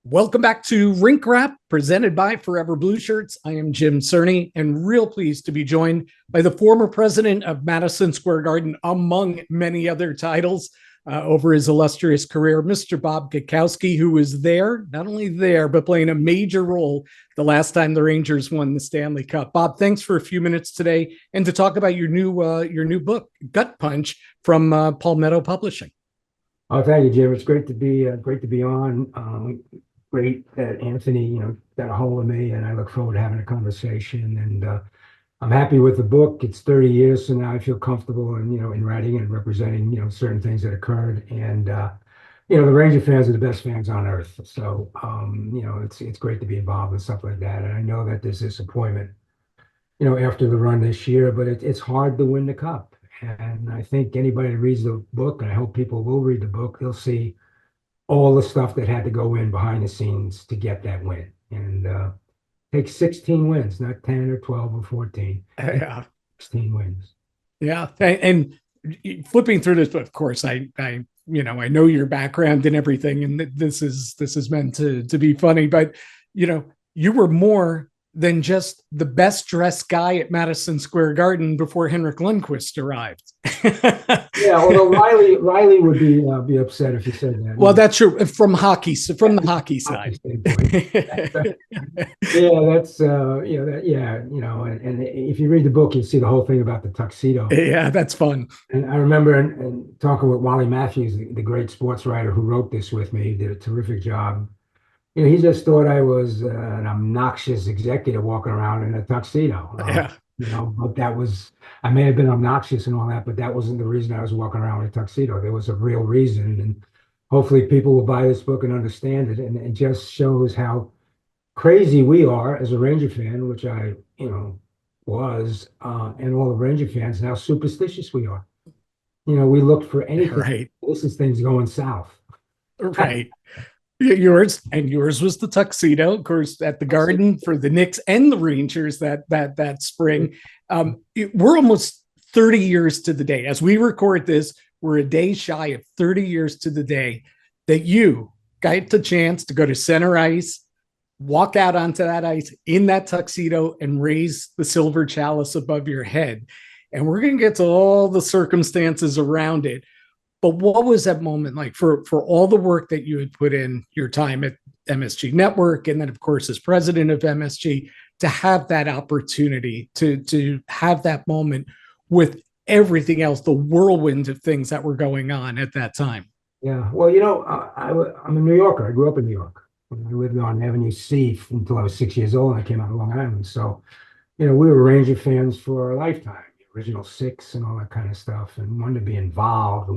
Welcome back to Rink Wrap, presented by Forever Blueshirts. I am Jim Cerny, and real pleased to be joined by the former president of Madison Square Garden, among many other titles over his illustrious career, Mr. Bob Gutkowski, who was there, not only there, but playing a major role the last time the Rangers won the Stanley Cup. Bob, thanks for a few minutes today and to talk about your new book, Gut Punch, from Palmetto Publishing. Oh, thank you, Jim. It's great to be on. Great that Anthony, got a hold of me, and I look forward to having a conversation. And I'm happy with the book. It's 30 years, so now I feel comfortable in writing and representing, certain things that occurred. And the Ranger fans are the best fans on earth. So it's great to be involved in stuff like that. And I know that there's disappointment, after the run this year, but it's hard to win the cup. And I think anybody that reads the book, and I hope people will read the book, they'll see all the stuff that had to go in behind the scenes to get that win. And take 16 wins, not 10 or 12 or 14. Yeah. 16 wins. Yeah. And flipping through this, of course, I know your background and everything, and this is meant to be funny, but you were more than just the best dressed guy at Madison Square Garden before Henrik Lundqvist arrived. Yeah, although Riley would be upset if you said that. Well, that's true from the hockey side. And if you read the book, you'll see the whole thing about the tuxedo. Yeah, that's fun. And I remember and talking with Wally Matthews, the great sports writer who wrote this with me. He did a terrific job. He just thought I was an obnoxious executive walking around in a tuxedo. Yeah. But I may have been obnoxious and all that, but that wasn't the reason I was walking around in a tuxedo. There was a real reason. And hopefully people will buy this book and understand it. And it just shows how crazy we are as a Ranger fan, which I, was, and all the Ranger fans, and how superstitious we are. We looked for anything. Right. This is things going south. Right. Yours was the tuxedo, of course, at the Garden for the Knicks and the Rangers that spring. We're almost 30 years to the day. As we record this, we're a day shy of 30 years to the day that you got the chance to go to center ice, walk out onto that ice in that tuxedo, and raise the silver chalice above your head. And we're going to get to all the circumstances around it. But what was that moment like for all the work that you had put in, your time at MSG Network, and then, of course, as president of MSG, to have that opportunity to have that moment with everything else, the whirlwind of things that were going on at that time? Yeah, well, I'm a New Yorker. I grew up in New York. I lived on Avenue C until I was 6 years old, and I came out of Long Island. So, we were Ranger fans for a lifetime. Original six and all that kind of stuff, and wanted to be involved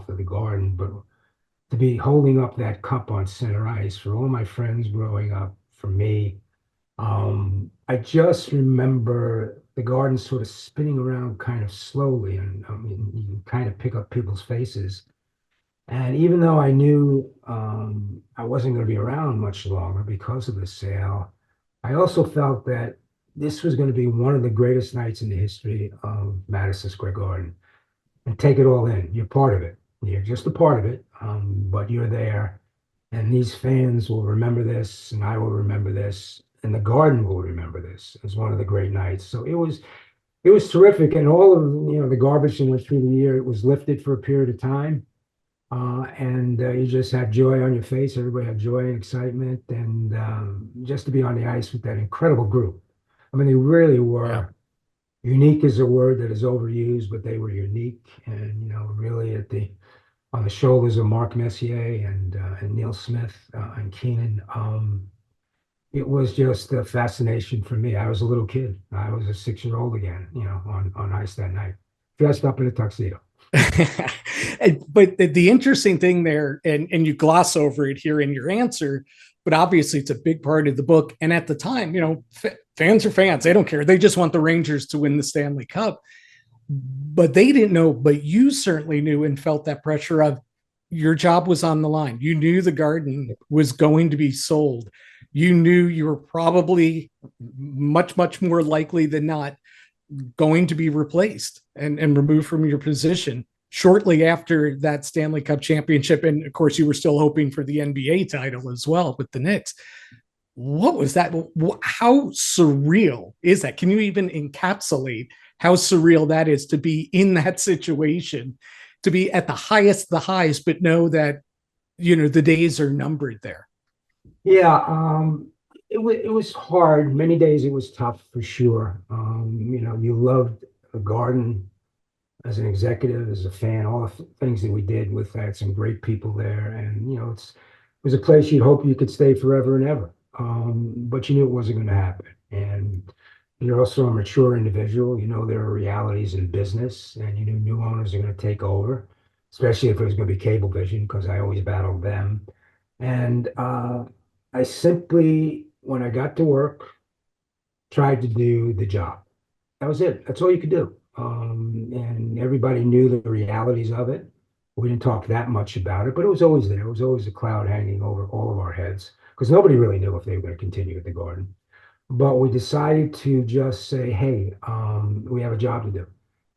for the Garden, but to be holding up that cup on center ice for all my friends growing up, for me, I just remember the Garden sort of spinning around kind of slowly, and you can kind of pick up people's faces. And even though I knew I wasn't going to be around much longer because of the sale, I also felt that this was going to be one of the greatest nights in the history of Madison Square Garden. And take it all in. You're part of it. You're just a part of it, but you're there. And these fans will remember this, and I will remember this, and the Garden will remember this as one of the great nights. So it was terrific. And all of the garbage that went through the year, it was lifted for a period of time. And you just had joy on your face. Everybody had joy and excitement. And just to be on the ice with that incredible group. I mean, they really were. Yeah. Unique is a word that is overused, but they were unique, and really on the shoulders of Mark Messier and Neil Smith and Keenan. It was just a fascination for me. I was a little kid. I was a 6-year-old again, on ice that night, dressed up in a tuxedo. But the interesting thing there, and you gloss over it here in your answer, but obviously it's a big part of the book. And at the time, fans are fans. They don't care. They just want the Rangers to win the Stanley Cup. But they didn't know, but you certainly knew and felt that pressure of your job was on the line. You knew the Garden was going to be sold. You knew you were probably much, much more likely than not going to be replaced and removed from your position shortly after that Stanley Cup championship. And of course, you were still hoping for the NBA title as well with the Knicks. What was that? How surreal is that? Can you even encapsulate how surreal that is to be in that situation, to be at the highest, the highs, but know that, the days are numbered there? Yeah, it was hard. Many days it was tough for sure. You loved the Garden as an executive, as a fan, all the things that we did with that, some great people there. And, it was a place you'd hope you could stay forever and ever. But you knew it wasn't going to happen. And you're also a mature individual. There are realities in business, and you knew new owners are going to take over, especially if it was going to be Cablevision, because I always battled them. And I simply, when I got to work, tried to do the job. That was it. That's all you could do. And everybody knew the realities of it. We didn't talk that much about it, but it was always there. It was always a cloud hanging over all of our heads because nobody really knew if they were going to continue at the Garden. But we decided to just say, hey, we have a job to do.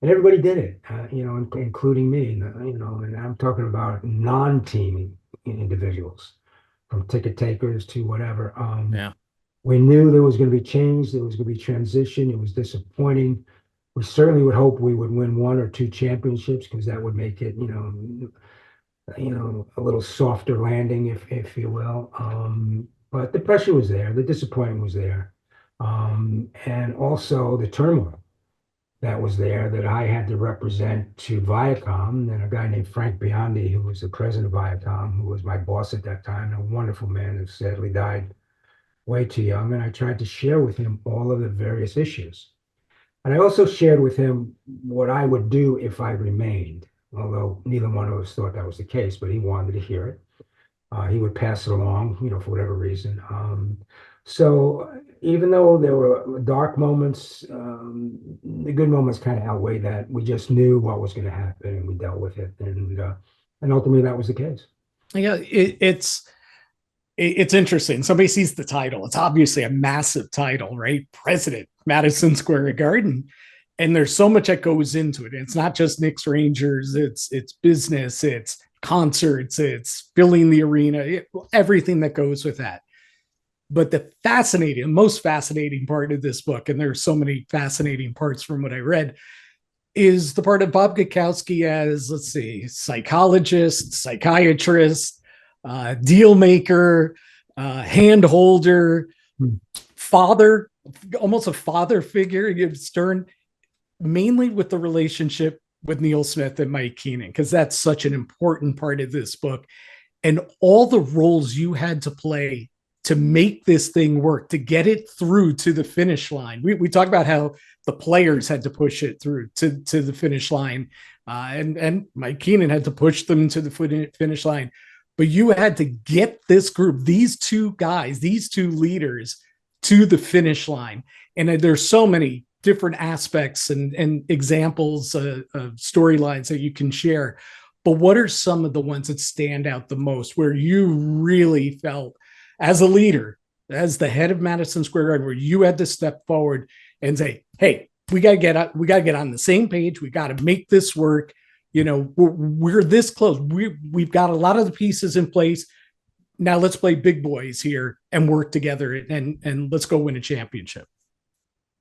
And everybody did it, including me, and I'm talking about non-teaming individuals, from ticket takers to whatever. Yeah. We knew there was going to be change, there was going to be transition. It was disappointing. We certainly would hope we would win one or two championships because that would make it, a little softer landing, if you will. But the pressure was there, the disappointment was there, and also the turmoil that was there that I had to represent to Viacom. And a guy named Frank Biondi, who was the president of Viacom, who was my boss at that time, a wonderful man who sadly died way too young. And I tried to share with him all of the various issues. And I also shared with him what I would do if I remained, although neither one of us thought that was the case, but he wanted to hear it. He would pass it along, for whatever reason. So even though there were dark moments, the good moments kind of outweighed that. We just knew what was going to happen, and we dealt with it. And ultimately, that was the case. Yeah, it's interesting. Somebody sees the title. It's obviously a massive title, right? President, Madison Square Garden. And there's so much that goes into it. It's not just Knicks Rangers, it's business, it's concerts, it's filling the arena, everything that goes with that. But the most fascinating part of this book, and there's so many fascinating parts from what I read, is the part of Bob Gutkowski as, let's see, psychologist, psychiatrist, deal maker, hand holder, father, almost a father figure, stern, mainly with the relationship with Neil Smith and Mike Keenan, because that's such an important part of this book. And all the roles you had to play to make this thing work, to get it through to the finish line. We talk about how the players had to push it through to the finish line, and Mike Keenan had to push them to the finish line. But you had to get this group, these two guys, these two leaders, to the finish line. And there's so many different aspects and examples of storylines that you can share. But what are some of the ones that stand out the most, where you really felt, as a leader, as the head of Madison Square Garden, where you had to step forward and say, hey, we got to get on the same page. We got to make this work. We're this close. We've got a lot of the pieces in place. Now let's play big boys here and work together and let's go win a championship.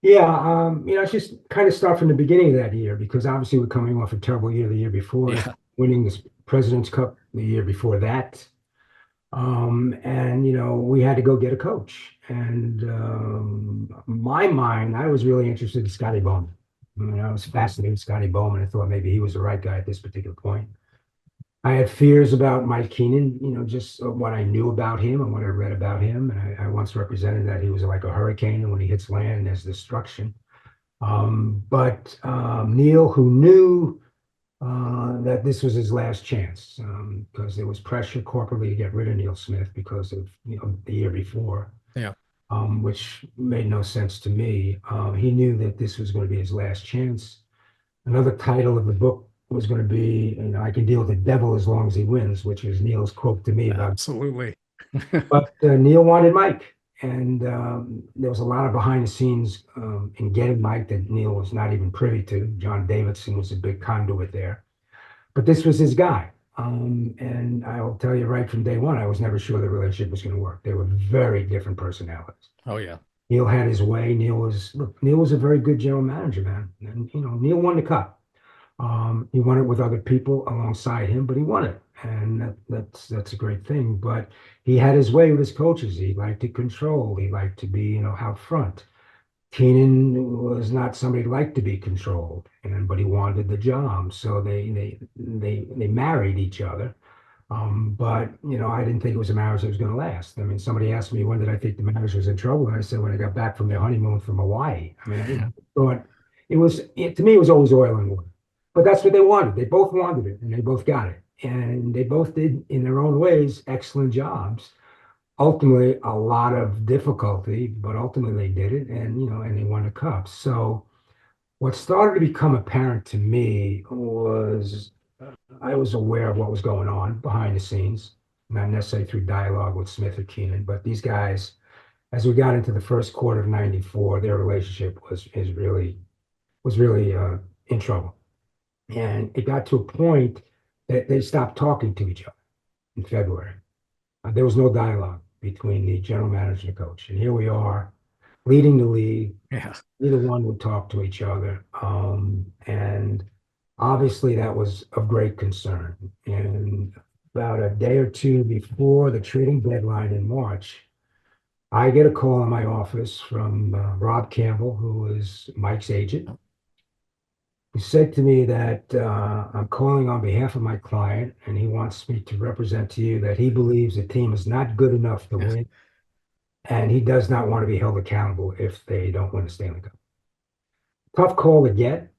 Yeah, it's just kind of start from the beginning of that year, because obviously we're coming off a terrible year the year before, winning the President's Cup the year before that. And we had to go get a coach. And my mind, I was really interested in Scotty Bowman. I was fascinated with Scotty Bowman. I thought maybe he was the right guy at this particular point. I had fears about Mike Keenan, just what I knew about him and what I read about him. And I once represented that he was like a hurricane, and when he hits land, there's destruction. But Neil, who knew that this was his last chance, because there was pressure corporately to get rid of Neil Smith because of the year before, which made no sense to me. He knew that this was going to be his last chance. Another title of the book was going to be, I can deal with the devil as long as he wins, which is Neil's quote to me. Absolutely. But Neil wanted Mike, and there was a lot of behind the scenes in getting Mike that Neil was not even privy to. John Davidson was a big conduit there. but this was his guy. And I'll tell you right from day one, I was never sure the relationship was going to work. They were very different personalities. Oh yeah. Neil had his way. Neil was a very good general manager, man. And, Neil won the cup. He won it with other people alongside him, but he won it. And that's a great thing. But he had his way with his coaches. He liked to control. He liked to be, out front. Keenan was not somebody who liked to be controlled, but he wanted the job. So they married each other. But I didn't think it was a marriage that was going to last. I mean, somebody asked me when did I think the marriage was in trouble, and I said when I got back from their honeymoon from Hawaii. I mean, I thought to me it was always oil and water. But that's what they wanted. They both wanted it, and they both got it, and they both did in their own ways excellent jobs. Ultimately, a lot of difficulty, but ultimately they did it, and they won the cup. So what started to become apparent to me was I was aware of what was going on behind the scenes, not necessarily through dialogue with Smith or Keenan, but these guys, as we got into the first quarter of '94, their relationship was really in trouble, and it got to a point that they stopped talking to each other in February. There was no dialogue between the general manager and the coach, and here we are leading the league. Yeah. Neither one would talk to each other, and obviously, that was of great concern. And about a day or two before the trading deadline in March, I get a call in my office from Rob Campbell, who is Mike's agent, who said to me that I'm calling on behalf of my client, and he wants me to represent to you that he believes the team is not good enough to Yeah. win, and he does not want to be held accountable if they don't win the Stanley Cup. Tough call to get,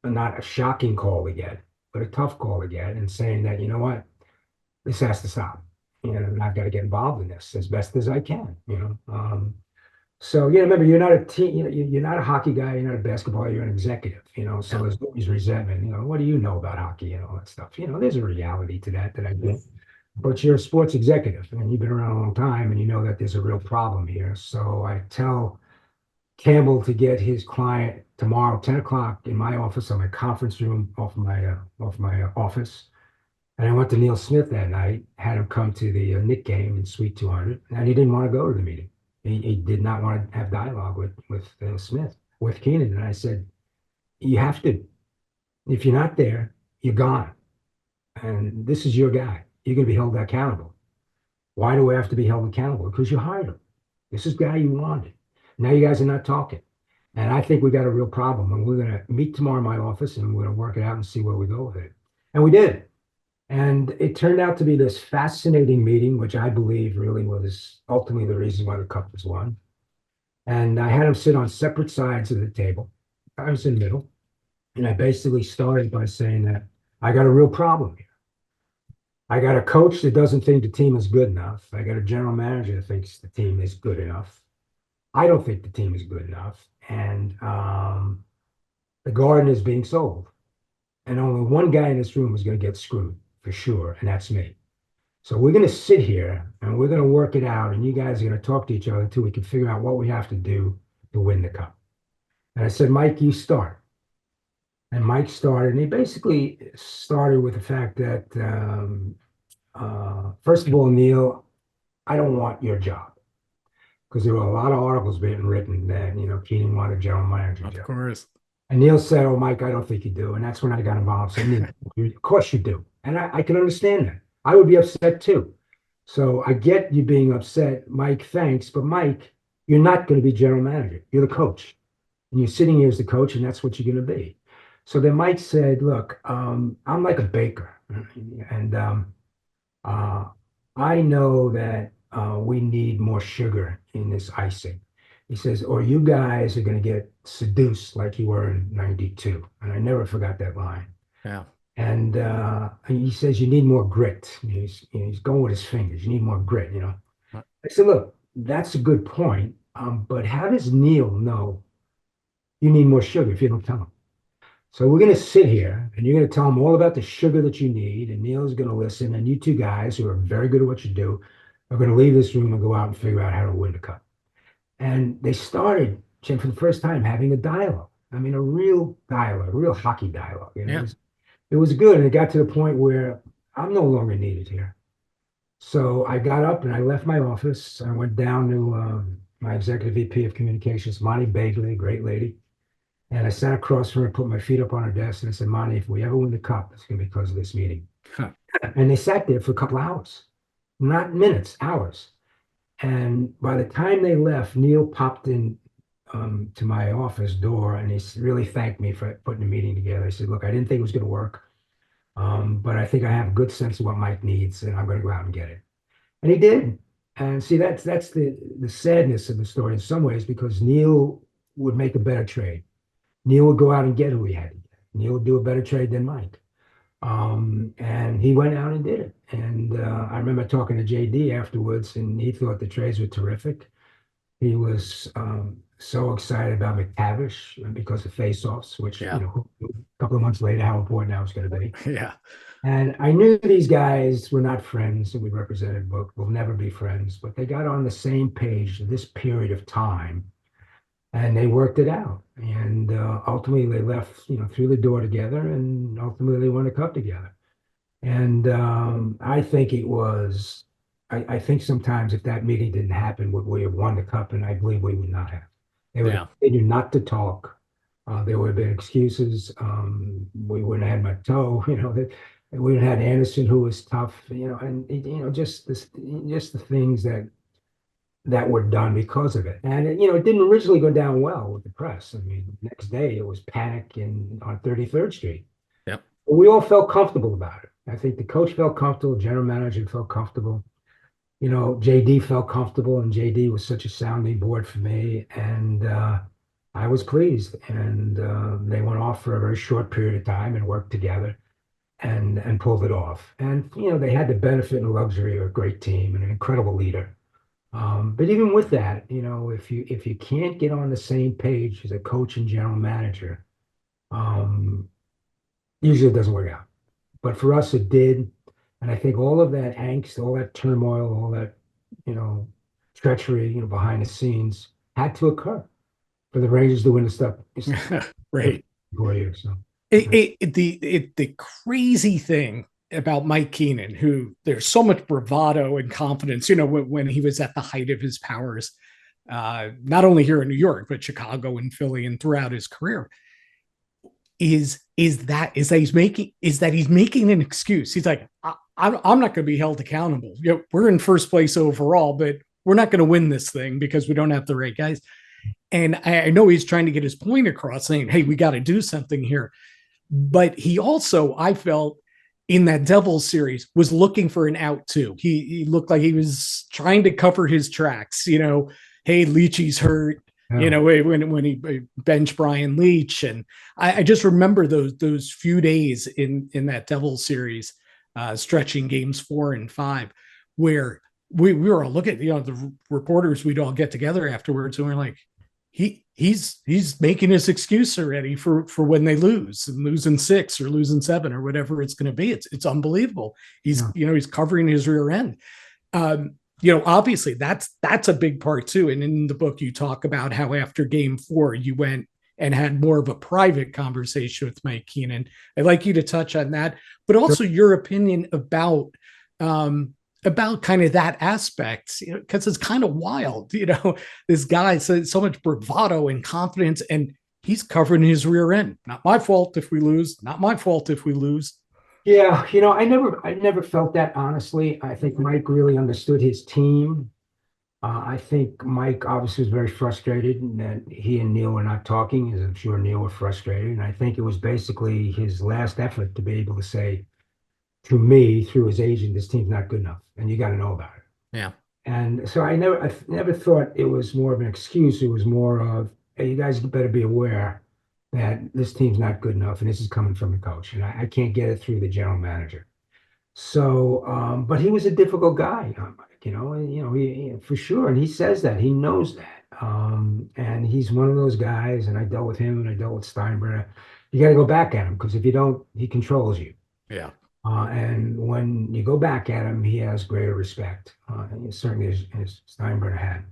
not a shocking call to get, but a tough call to get, and saying that, you know what, this has to stop. And I've got to get involved in this as best as I can. So remember, you're not a team, you're not a hockey guy, you're not a basketball, you're an executive. So Yeah. there's always resentment. What do you know about hockey and all that stuff? There's a reality to that I get. But you're a sports executive and you've been around a long time and you know that there's a real problem here. So I tell Campbell to get his client tomorrow, 10 o'clock in my office, on my conference room off my office. And I went to Neil Smith that night, had him come to the Knick game in Suite 200, and he didn't want to go to the meeting. He did not want to have dialogue with Smith, with Keenan. And I said, you have to. If you're not there, you're gone. And this is your guy. You're going to be held accountable. Why do we have to be held accountable? Because you hired him. This is the guy you wanted. Now you guys are not talking. And I think we got a real problem. And we're going to meet tomorrow in my office and we're going to work it out and see where we go with it. And we did. And it turned out to be this fascinating meeting, which I believe really was ultimately the reason why the cup was won. And I had them sit on separate sides of the table. I was in the middle. And I basically started by saying that I got a real problem here. I got a coach that doesn't think the team is good enough. I got a general manager that thinks the team is good enough. I don't think the team is good enough. And the Garden is being sold. And only one guy in this room is going to get screwed for sure, and that's me. So we're going to sit here and we're going to work it out, and you guys are going to talk to each other until we can figure out what we have to do to win the cup. And I said, Mike, you start. And Mike started, and he basically started with the fact that, first of all, Neil, I don't want your job. Because there were a lot of articles being written that, Keenan wanted general manager job. Of course. And Neil said, oh, Mike, I don't think you do. And that's when I got involved. So, Neil, of course you do. And I can understand that. I would be upset too. So I get you being upset. Mike, thanks. But Mike, you're not going to be general manager. You're the coach. And you're sitting here as the coach, and that's what you're going to be. So then Mike said, look, I'm like a baker. And I know that we need more sugar in this icing. He says, or you guys are going to get seduced like you were in '92. And I never forgot that line. Yeah. And he says, you need more grit. He's going with his fingers. You need more grit, I said, look, that's a good point. But how does Neil know you need more sugar if you don't tell him? So we're going to sit here and you're going to tell him all about the sugar that you need. And Neil's going to listen. And you two guys who are very good at what you do are going to leave this room and go out and figure out how to win the cup. And they started, Jim, for the first time, having a dialogue. I mean, a real dialogue, a real hockey dialogue. Yeah. it was good. And it got to the point where I'm no longer needed here. So I got up and I left my office. I went down to my executive VP of communications, Monty Bagley, a great lady. And I sat across from her, put my feet up on her desk, and I said, Monty, if we ever win the cup, it's going to be because of this meeting. Huh. And they sat there for a couple of hours, not minutes, hours. And by the time they left, Neil popped in to my office door and he really thanked me for putting the meeting together. He said, look, I didn't think it was going to work, but I think I have a good sense of what Mike needs and I'm going to go out and get it. And he did. And see, that's the sadness of the story in some ways because Neil would make a better trade. Neil would go out and get who he had to get. Neil would do a better trade than Mike. And he went out and did it. And I remember talking to JD afterwards, and he thought the trades were terrific. He was so excited about McTavish because of faceoffs, which, Yeah. A couple of months later, how important that was going to be. Yeah. And I knew these guys were not friends that we represented, but will never be friends. But they got on the same page this period of time, and they worked it out. And ultimately, they left, through the door together, and ultimately they won a cup together. And I think it was. I think sometimes if that meeting didn't happen, would we have won the cup? And I believe we would not have. They would have continued not to talk. There would have been excuses. We wouldn't have had Mateau, we wouldn't have had Anderson, who was tough, and just the things that were done because of it. And it didn't originally go down well with the press. I mean, the next day it was panic on 33rd Street. Yep. But we all felt comfortable about it. I think the coach felt comfortable, general manager felt comfortable. JD felt comfortable, and JD was such a sounding board for me. And I was pleased. And they went off for a very short period of time and worked together and pulled it off. And, they had the benefit and luxury of a great team and an incredible leader. But even with that, if you can't get on the same page as a coach and general manager, usually it doesn't work out. But for us, it did. And I think all of that angst, all that turmoil, all that, treachery, behind the scenes had to occur for the Rangers to win the stuff. Right. 4 years. So. The crazy thing about Mike Keenan, who there's so much bravado and confidence, when he was at the height of his powers, not only here in New York, but Chicago and Philly and throughout his career, is that he's making an excuse. He's like, I'm not going to be held accountable. We're in first place overall, but we're not going to win this thing because we don't have the right guys. And I know he's trying to get his point across, saying, hey, we got to do something here. But he also, I felt, in that Devils series, was looking for an out too. He looked like he was trying to cover his tracks. Hey, Leachy's hurt. Yeah. When he benched Brian Leach, and I just remember those few days in that Devils series, stretching games 4 and 5, where we were all looking at the reporters. We'd all get together afterwards, and we're like, he's making his excuse already for when they lose and losing 6 or losing 7 or whatever it's going to be. It's unbelievable. He's covering his rear end. Obviously that's a big part too. And in the book, you talk about how after game 4, you went and had more of a private conversation with Mike Keenan. I'd like you to touch on that, but also your opinion about kind of that aspect, because it's kind of wild, this guy says so much bravado and confidence, and he's covering his rear end. Not my fault if we lose. Not my fault if we lose. Yeah, I never felt that, honestly. I think Mike really understood his team. I think Mike obviously was very frustrated and that he and Neil were not talking, as I'm sure Neil was frustrated. And I think it was basically his last effort to be able to say to me through his agent, this team's not good enough and you got to know about it. Yeah. And so I never thought it was more of an excuse. It was more of, hey, you guys better be aware that this team's not good enough, and this is coming from the coach, and I can't get it through the general manager. So, but he was a difficult guy, Mike, he for sure, and he says that, he knows that, and he's one of those guys, and I dealt with him, and I dealt with Steinbrenner. You got to go back at him, because if you don't, he controls you. Yeah. And when you go back at him, he has greater respect, certainly as Steinbrenner had.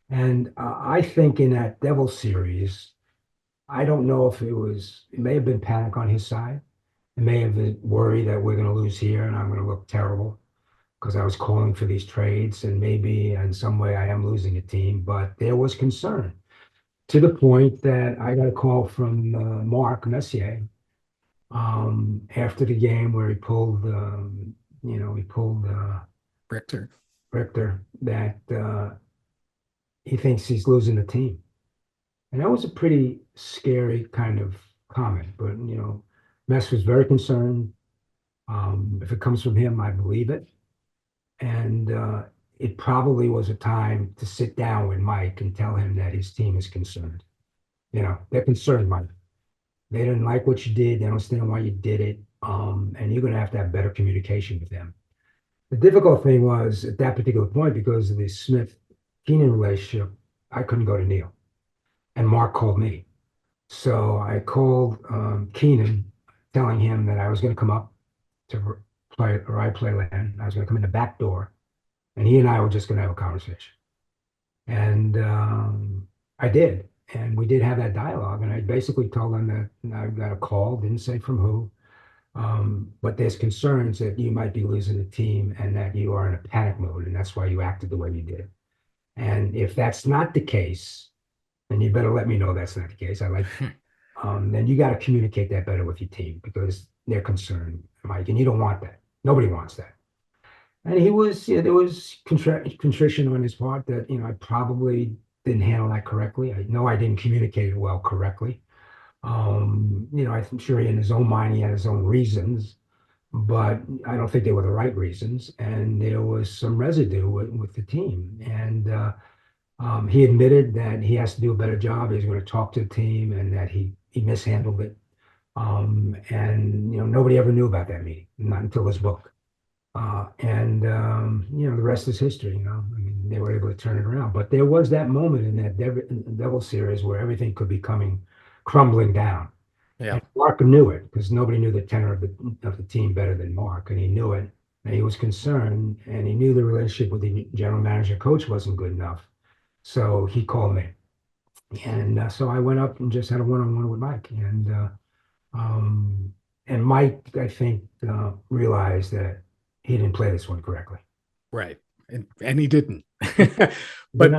And I think in that Devil series, I don't know if it may have been panic on his side. It may have been worry that we're going to lose here and I'm going to look terrible because I was calling for these trades, and maybe in some way I am losing a team, but there was concern to the point that I got a call from Mark Messier after the game where he pulled, he pulled Richter. Richter that he thinks he's losing the team. And that was a pretty scary kind of comment, but Mess was very concerned. If it comes from him, I believe it. And it probably was a time to sit down with Mike and tell him that his team is concerned. They're concerned, Mike. They didn't like what you did. They don't understand why you did it. And you're going to have better communication with them. The difficult thing was at that particular point, because of the Smith-Keenan relationship, I couldn't go to Neil. And Mark called me. So I called Keenan, telling him that I was going to come up to play land. I was going to come in the back door, and he and I were just going to have a conversation. And I did. And we did have that dialogue. And I basically told him that I got a call, didn't say from who, but there's concerns that you might be losing the team and that you are in a panic mode. And that's why you acted the way you did. And if that's not the case, then you better let me know that's not the case. Then you got to communicate that better with your team because they're concerned, Mike, and you don't want that. Nobody wants that. And there was contrition on his part that, I probably didn't handle that correctly. I know I didn't communicate it well correctly. I'm sure in his own mind, he had his own reasons, but I don't think they were the right reasons. And there was some residue with the team. And he admitted that he has to do a better job. He's going to talk to the team and that he mishandled it. And nobody ever knew about that meeting, not until his book. The rest is history. I mean, they were able to turn it around. But there was that moment in that Devil series where everything could be crumbling down. Yeah. And Mark knew it because nobody knew the tenor of the team better than Mark, and he knew it. And he was concerned, and he knew the relationship with the general manager coach wasn't good enough. So he called me. And so I went up and just had a one-on-one with Mike. And Mike, I think, realized that he didn't play this one correctly. Right. And he didn't. but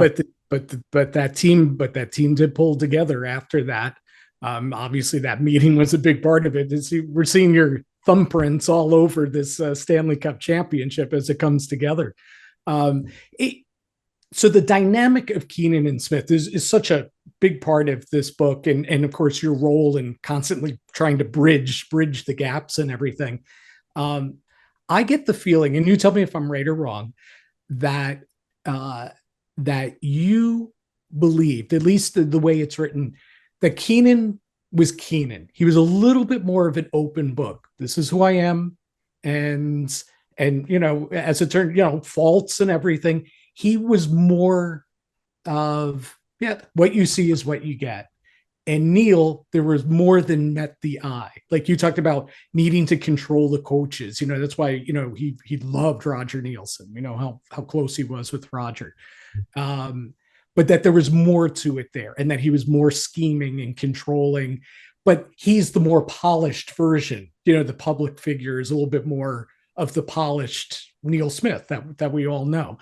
that team did pull together after that. Obviously that meeting was a big part of it. We're seeing your thumbprints all over this Stanley Cup championship as it comes together. So the dynamic of Keenan and Smith is such a big part of this book, and of course your role in constantly trying to bridge the gaps and everything. I get the feeling, and you tell me if I'm right or wrong, that that you believed, at least the way it's written, that Keenan was Keenan. He was a little bit more of an open book. This is who I am, and as it turned, faults and everything. He was more of, what you see is what you get. And Neil, there was more than met the eye. Like you talked about needing to control the coaches. That's why, he loved Roger Nielsen, how close he was with Roger. But that there was more to it there, and that he was more scheming and controlling. But he's the more polished version. The public figure is a little bit more of the polished Neil Smith that we all know.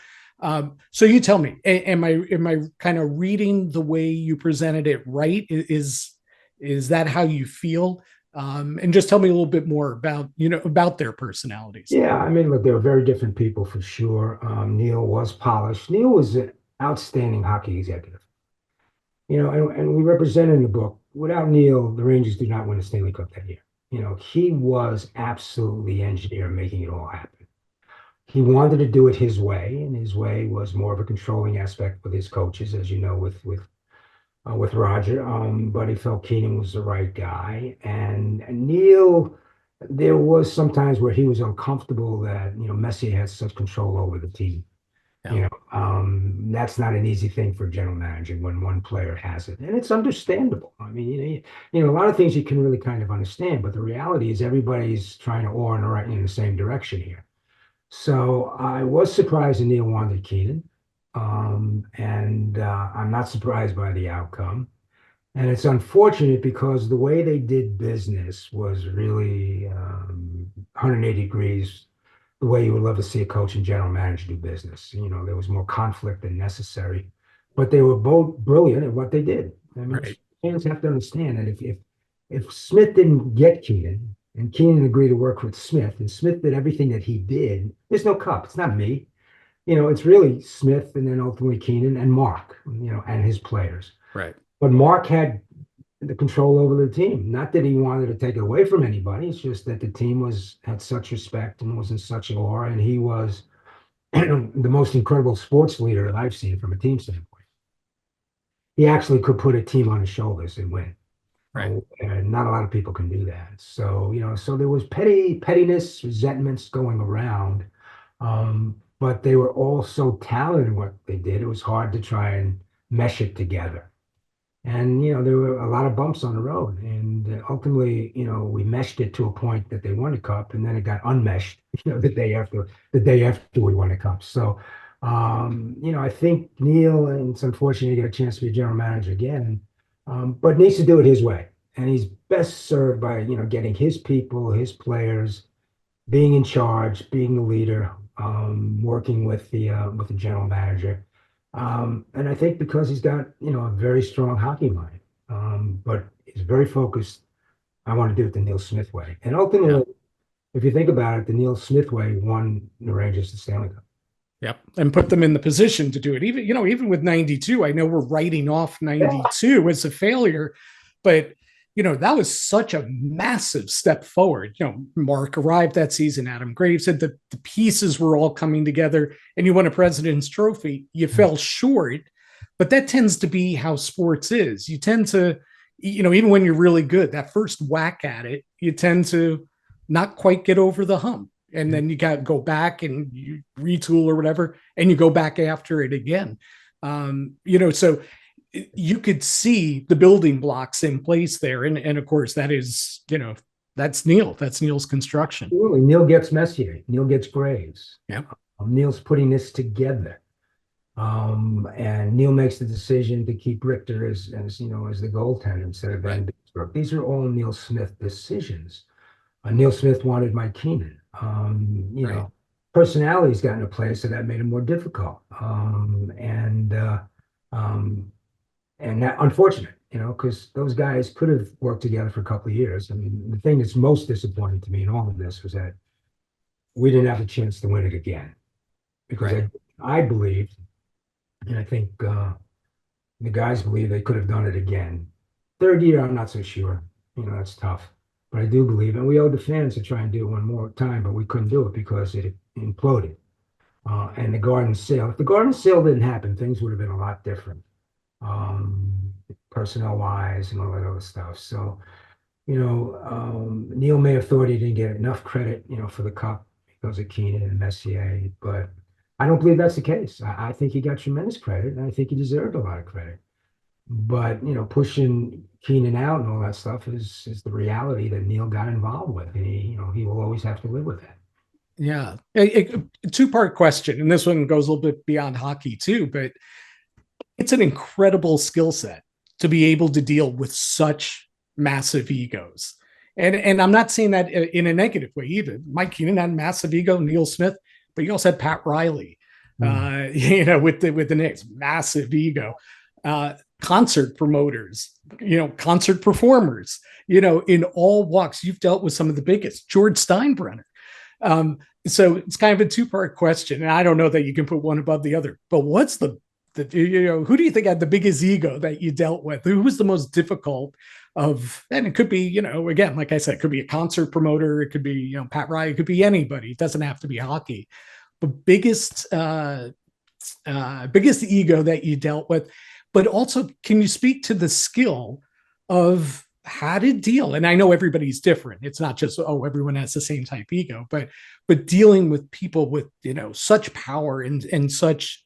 So you tell me, am I kind of reading the way you presented it right? Is that how you feel? And just tell me a little bit more about their personalities. Yeah, I mean, look, they were very different people for sure. Neil was polished. Neil was an outstanding hockey executive. And we represent in the book, without Neil, the Rangers did not win the Stanley Cup that year. He was absolutely engineer making it all happen. He wanted to do it his way, and his way was more of a controlling aspect with his coaches, as you know, with Roger. But he felt Keenan was the right guy, and Neil. There was sometimes where he was uncomfortable that Messier has such control over the team. Yeah. That's not an easy thing for a general manager when one player has it, and it's understandable. I mean, a lot of things you can really kind of understand, but the reality is everybody's trying to oar in the same direction here. So I was surprised that Neil wanted Keenan, and I'm not surprised by the outcome. And it's unfortunate because the way they did business was really 180 degrees the way you would love to see a coach and general manager do business. There was more conflict than necessary, but they were both brilliant at what they did. I mean, Right. fans have to understand that if Smith didn't get Keenan and Keenan agreed to work with Smith and Smith did everything that he did, there's no cup. It's not me. It's really Smith and then ultimately Keenan and Mark, and his players. Right. But Mark had the control over the team. Not that he wanted to take it away from anybody. It's just that the team had such respect and was in such awe, and he was the most incredible sports leader that I've seen from a team standpoint. He actually could put a team on his shoulders and win. Right. And not a lot of people can do that. So, so there was pettiness, resentments going around. But they were all so talented in what they did. It was hard to try and mesh it together. And, there were a lot of bumps on the road. And ultimately, we meshed it to a point that they won a cup, and then it got unmeshed, the day after we won a cup. So, I think Neil, and it's unfortunate he got a chance to be a general manager again, but needs to do it his way. And he's best served by, getting his people, his players, being in charge, being the leader, working with the general manager. And I think because he's got, a very strong hockey mind, but he's very focused. I want to do it the Neil Smith way. And ultimately, Yeah. if you think about it, the Neil Smith way won the Rangers the Stanley Cup. Yep. And put them in the position to do it. Even with 92, I know we're writing off 92 as a failure, but that was such a massive step forward. Mark arrived that season. Adam Graves said that the pieces were all coming together and you won a President's Trophy. You fell short, but that tends to be how sports is. You tend to, even when you're really good, that first whack at it, you tend to not quite get over the hump. And then you got to go back and you retool or whatever, and you go back after it again. So you could see the building blocks in place there. And of course, that is, that's Neil. That's Neil's construction. Absolutely. Neil gets Messier. Neil gets Graves. Yeah. Neil's putting this together. And Neil makes the decision to keep Richter as the goaltender instead of Van Beesbrook. These are all Neil Smith decisions. Neil Smith wanted Mike Keenan. Personalities got into play, so that made it more difficult. And that unfortunate, because those guys could have worked together for a couple of years. I mean, the thing that's most disappointing to me in all of this was that we didn't have a chance to win it again, because I believed, and I think the guys believe they could have done it again. Third year, I'm not so sure. That's tough. But I do believe, and we owed the fans to try and do it one more time, but we couldn't do it because it imploded. And the Garden Sale, if the Garden Sale didn't happen, things would have been a lot different, personnel-wise and all that other stuff. So, Neil may have thought he didn't get enough credit, for the cup because of Keenan and Messier, but I don't believe that's the case. I think he got tremendous credit, and I think he deserved a lot of credit. But pushing Keenan out and all that stuff is the reality that Neil got involved with, and he will always have to live with that. Yeah, a two-part question, and this one goes a little bit beyond hockey too, but it's an incredible skill set to be able to deal with such massive egos. And I'm not saying that in a negative way either. Mike Keenan had a massive ego, Neil Smith, but you also had Pat Riley, with the Knicks, massive ego. Concert promoters, concert performers, in all walks. You've dealt with some of the biggest, George Steinbrenner. So it's kind of a two-part question, and I don't know that you can put one above the other. But what's who do you think had the biggest ego that you dealt with? Who was the most difficult of? And it could be, again, like I said, it could be a concert promoter, it could be, Pat Riley, it could be anybody. It doesn't have to be hockey. But biggest ego that you dealt with. But also, can you speak to the skill of how to deal? And I know everybody's different. It's not just, everyone has the same type ego, but dealing with people with, such power and such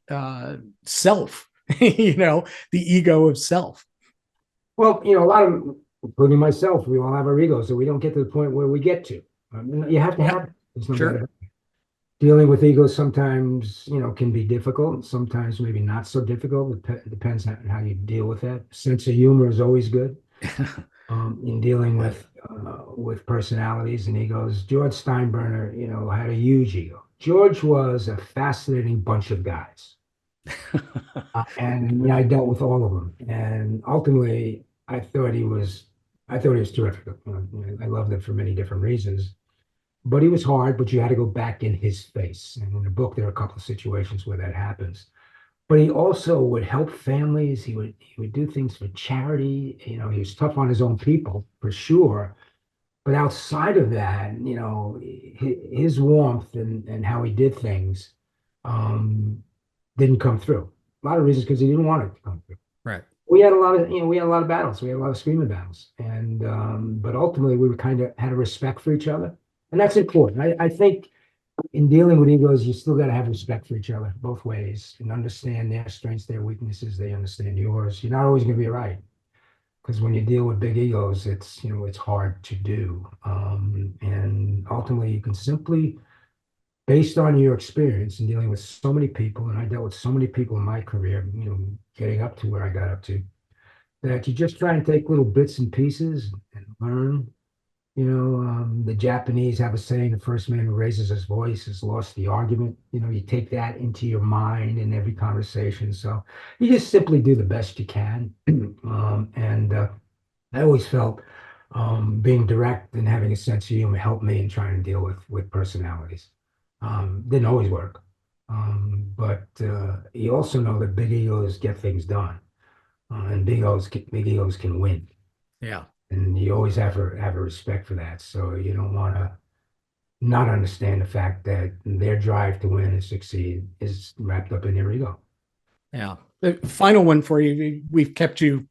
self, the ego of self. Well, a lot of, including myself, we all have our egos, so we don't get to the point where we get to. You have to have it. There's no Sure. matter. Dealing with egos sometimes, can be difficult. Sometimes maybe not so difficult. It depends on how you deal with that. Sense of humor is always good in dealing Yeah. with personalities and egos. George Steinbrenner, had a huge ego. George was a fascinating bunch of guys. And I dealt with all of them. And ultimately, I thought he was terrific. I loved him for many different reasons. But he was hard, but you had to go back in his face. And in the book, there are a couple of situations where that happens. But he also would help families. He would do things for charity. He was tough on his own people for sure. But outside of that, his warmth and how he did things um, didn't come through. A lot of reasons because he didn't want it to come through. Right. We had a lot of battles. We had a lot of screaming battles, and but ultimately we were kind of had a respect for each other, and that's important. I think in dealing with egos, you still got to have respect for each other both ways and understand their strengths, their weaknesses. They understand yours. You're not always going to be right because when you deal with big egos, it's hard to do, and ultimately you can simply based on your experience in dealing with so many people, and I dealt with so many people in my career, getting up to where I got up to, that you just try and take little bits and pieces and learn. The Japanese have a saying, the first man who raises his voice has lost the argument. You take that into your mind in every conversation. So you just simply do the best you can. And I always felt being direct and having a sense of humor helped me in trying to deal with personalities. Didn't always work, but you also know that big egos get things done, and big egos can win, Yeah. and you always have a respect for that. So you don't want to not understand the fact that their drive to win and succeed is wrapped up in their ego. Yeah. The final one for you. We've kept you,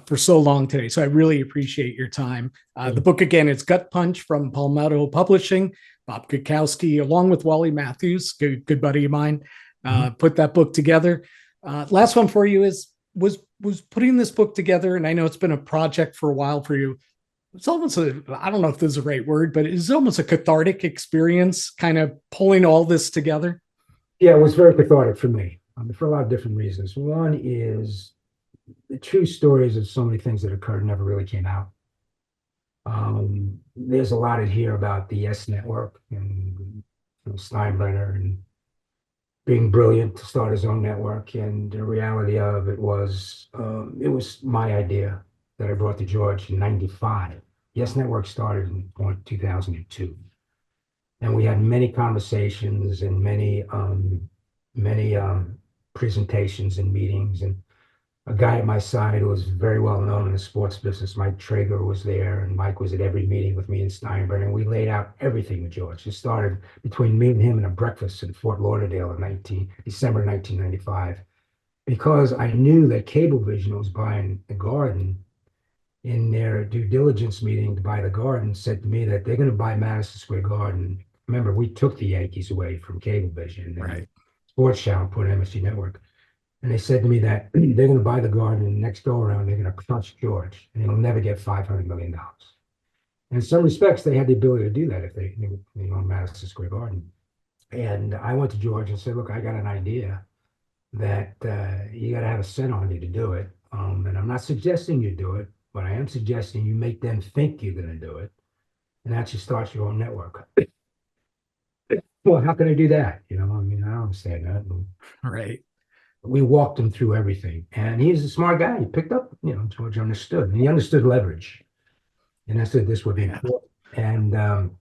for so long today. So I really appreciate your time. The book again, it's Gut Punch from Palmetto Publishing. Bob Gutkowski, along with Wally Matthews, good buddy of mine, put that book together. Last one for you was putting this book together, and I know it's been a project for a while for you. It's almost I don't know if this is the right word, but it's almost a cathartic experience, kind of pulling all this together. Yeah, it was very cathartic for me, for a lot of different reasons. One is the true stories of so many things that occurred never really came out. There's a lot in here about the Yes Network and Steinbrenner and being brilliant to start his own network. And the reality of it was my idea that I brought to George in '95. Yes Network started in 2002. And we had many conversations and many presentations and meetings. And a guy at my side who was very well known in the sports business, Mike Traeger, was there, and Mike was at every meeting with me and Steinberg, and we laid out everything with George. It started between me and him in a breakfast in Fort Lauderdale in December 1995, because I knew that Cablevision was buying the Garden. In their due diligence meeting to buy the Garden, said to me that they're going to buy Madison Square Garden. Remember, we took the Yankees away from Cablevision and Right. Sports Channel, put MSG Network. And they said to me that they're going to buy the Garden, and next go around, they're going to crush George, and he'll never get $500 million. In some respects, they had the ability to do that if they own Madison Square Garden. And I went to George and said, look, I got an idea that you got to have a cent on you to do it. And I'm not suggesting you do it, but I am suggesting you make them think you're going to do it. And that's you start your own network. Well, how can I do that? I don't understand that. Right. We walked him through everything. And he's a smart guy. He picked up, George understood. And he understood leverage. And I said this would be Yeah. important. And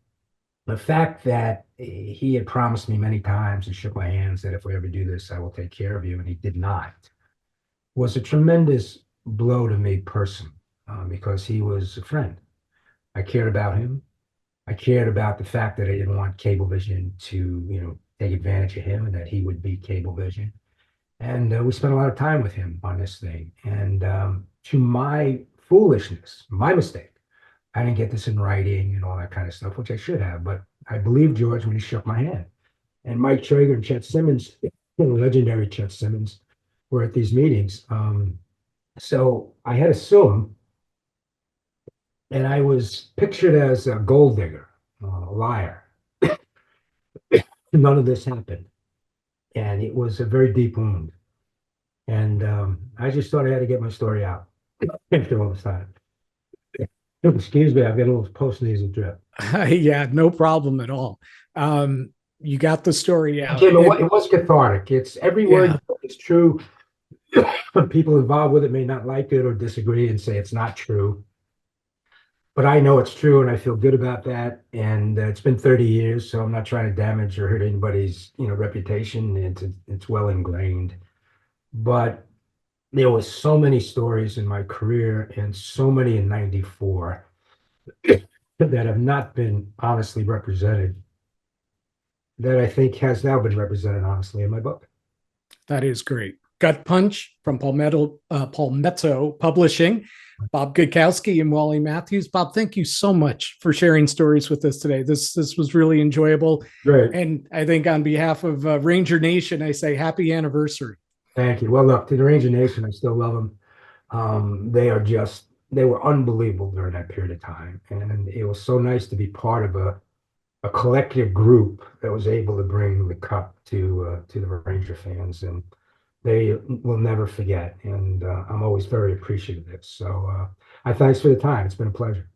the fact that he had promised me many times and shook my hand, said, if we ever do this, I will take care of you. And he did not, was a tremendous blow to me personally, because he was a friend. I cared about him. I cared about the fact that I didn't want Cablevision to, take advantage of him and that he would be Cablevision. And we spent a lot of time with him on this thing. And to my foolishness, my mistake, I didn't get this in writing and all that kind of stuff, which I should have. But I believed George when he shook my hand. And Mike Traeger and Chet Simmons, legendary Chet Simmons, were at these meetings. So I had to sue him. And I was pictured as a gold digger, a liar. none of this happened. And it was a very deep wound. And I just thought I had to get my story out after all this time. Excuse me, I've got a little post-nasal drip. Yeah, no problem at all. You got the story out. Jim, it was cathartic. It's every Yeah, word is true. People involved with it may not like it or disagree and say it's not true. But I know it's true and I feel good about that. And it's been 30 years, so I'm not trying to damage or hurt anybody's, reputation. It's well ingrained. But there was so many stories in my career and so many in 94 that have not been honestly represented that I think has now been represented honestly in my book. that is great. Gut Punch from Palmetto Publishing. Bob Gutkowski and Wally Matthews. Bob, thank you so much for sharing stories with us today. This was really enjoyable. Great. And I think on behalf of Ranger Nation, I say happy anniversary. Thank you. Well, look, to the Ranger Nation, I still love them. They were unbelievable during that period of time. And it was so nice to be part of a collective group that was able to bring the cup to the Ranger fans. And they will never forget. And I'm always very appreciative. So I thanks for the time. It's been a pleasure.